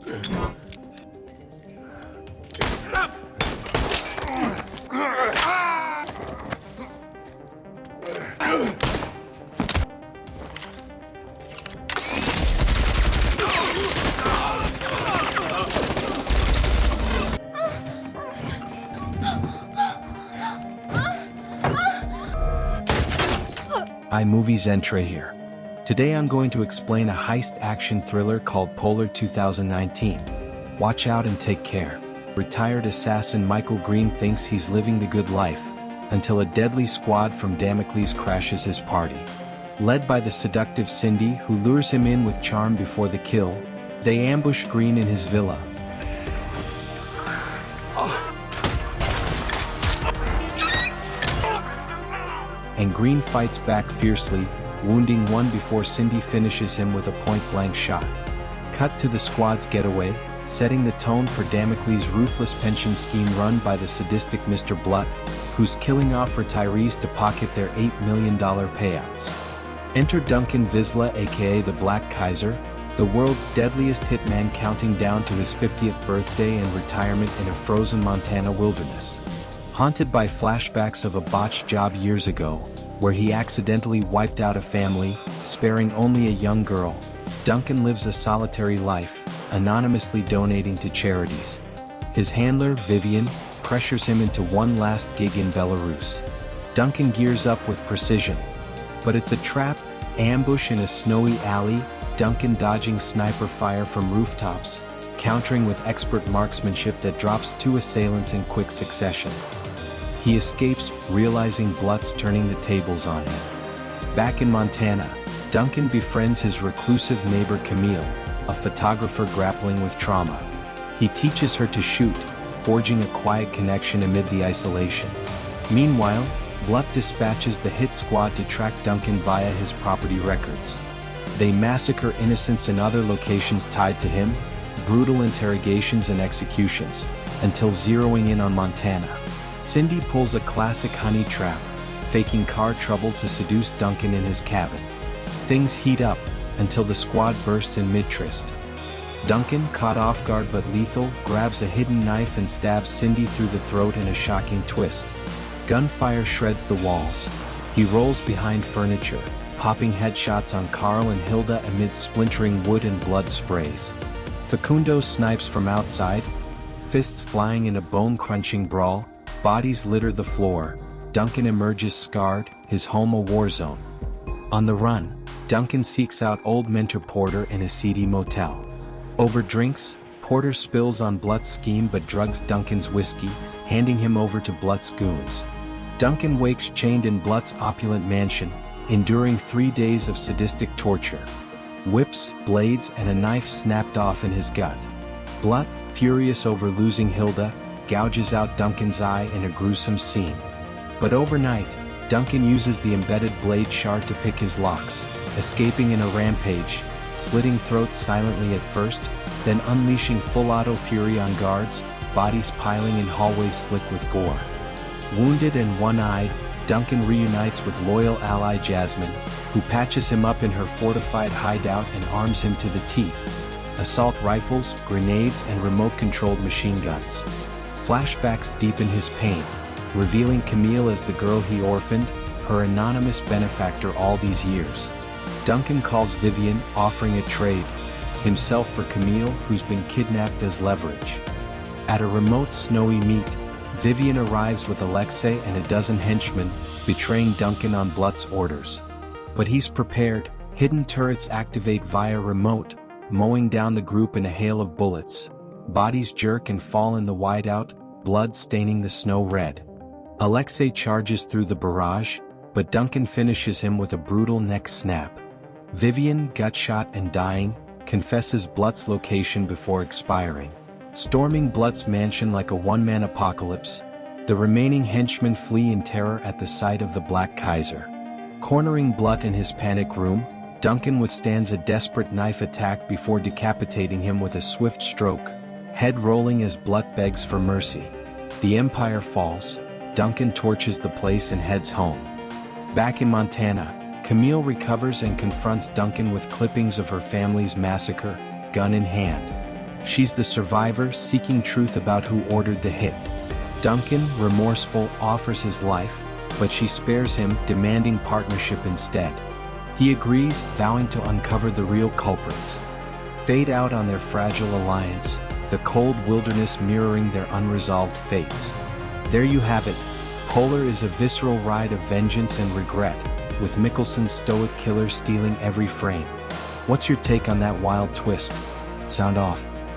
Hi, moviezentre here. Today I'm going to explain a heist action thriller called Polar 2019. Watch out and take care. Retired assassin Michael Green thinks he's living the good life, until a deadly squad from Damocles crashes his party. Led by the seductive Cindy, who lures him in with charm before the kill, they ambush Green in his villa. And Green fights back fiercely, wounding one before Cindy finishes him with a point-blank shot. Cut to the squad's getaway, setting the tone for Damocles' ruthless pension scheme run by the sadistic Mr. Blutt, who's killing off retirees to pocket their $8 million payouts. Enter Duncan Vizsla, aka the Black Kaiser, the world's deadliest hitman, counting down to his 50th birthday and retirement in a frozen Montana wilderness. Haunted by flashbacks of a botched job years ago, where he accidentally wiped out a family, sparing only a young girl, Duncan lives a solitary life, anonymously donating to charities. His handler, Vivian, pressures him into one last gig in Belarus. Duncan gears up with precision. But it's a trap, ambush in a snowy alley, Duncan dodging sniper fire from rooftops, countering with expert marksmanship that drops two assailants in quick succession. He escapes, realizing Blutt's turning the tables on him. Back in Montana, Duncan befriends his reclusive neighbor Camille, a photographer grappling with trauma. He teaches her to shoot, forging a quiet connection amid the isolation. Meanwhile, Blutt dispatches the hit squad to track Duncan via his property records. They massacre innocents in other locations tied to him, brutal interrogations and executions, until zeroing in on Montana. Cindy pulls a classic honey trap, faking car trouble to seduce Duncan in his cabin. Things heat up, until the squad bursts in mid-tryst. Duncan, caught off guard but lethal, grabs a hidden knife and stabs Cindy through the throat in a shocking twist. Gunfire shreds the walls. He rolls behind furniture, popping headshots on Carl and Hilda amid splintering wood and blood sprays. Facundo snipes from outside, fists flying in a bone-crunching brawl. Bodies litter the floor. Duncan emerges scarred, his home a war zone. On the run, Duncan seeks out old mentor Porter in a seedy motel. Over drinks, Porter spills on Blutt's scheme but drugs Duncan's whiskey, handing him over to Blutt's goons. Duncan wakes chained in Blutt's opulent mansion, enduring 3 days of sadistic torture. Whips, blades, and a knife snapped off in his gut. Blutt, furious over losing Hilda, gouges out Duncan's eye in a gruesome scene. But overnight, Duncan uses the embedded blade shard to pick his locks, escaping in a rampage, slitting throats silently at first, then unleashing full auto fury on guards, bodies piling in hallways slick with gore. Wounded and one-eyed, Duncan reunites with loyal ally Jasmine, who patches him up in her fortified hideout and arms him to the teeth. Assault rifles, grenades, and remote-controlled machine guns. Flashbacks deepen his pain, revealing Camille as the girl he orphaned, her anonymous benefactor all these years. Duncan calls Vivian, offering a trade, himself for Camille, who's been kidnapped as leverage. At a remote snowy meet, Vivian arrives with Alexei and a dozen henchmen, betraying Duncan on Blutt's orders. But he's prepared. Hidden turrets activate via remote, mowing down the group in a hail of bullets. Bodies jerk and fall in the wideout, blood staining the snow red. Alexei charges through the barrage, but Duncan finishes him with a brutal neck snap. Vivian, gutshot and dying, confesses Blutt's location before expiring. Storming Blutt's mansion like a one-man apocalypse, the remaining henchmen flee in terror at the sight of the Black Kaiser. Cornering Blutt in his panic room, Duncan withstands a desperate knife attack before decapitating him with a swift stroke, head rolling as Blutt begs for mercy. The Empire falls, Duncan torches the place and heads home. Back in Montana, Camille recovers and confronts Duncan with clippings of her family's massacre, gun in hand. She's the survivor seeking truth about who ordered the hit. Duncan, remorseful, offers his life, but she spares him, demanding partnership instead. He agrees, vowing to uncover the real culprits. Fade out on their fragile alliance, the cold wilderness mirroring their unresolved fates. There you have it. Polar is a visceral ride of vengeance and regret, with Mickelson's stoic killer stealing every frame. What's your take on that wild twist? Sound off.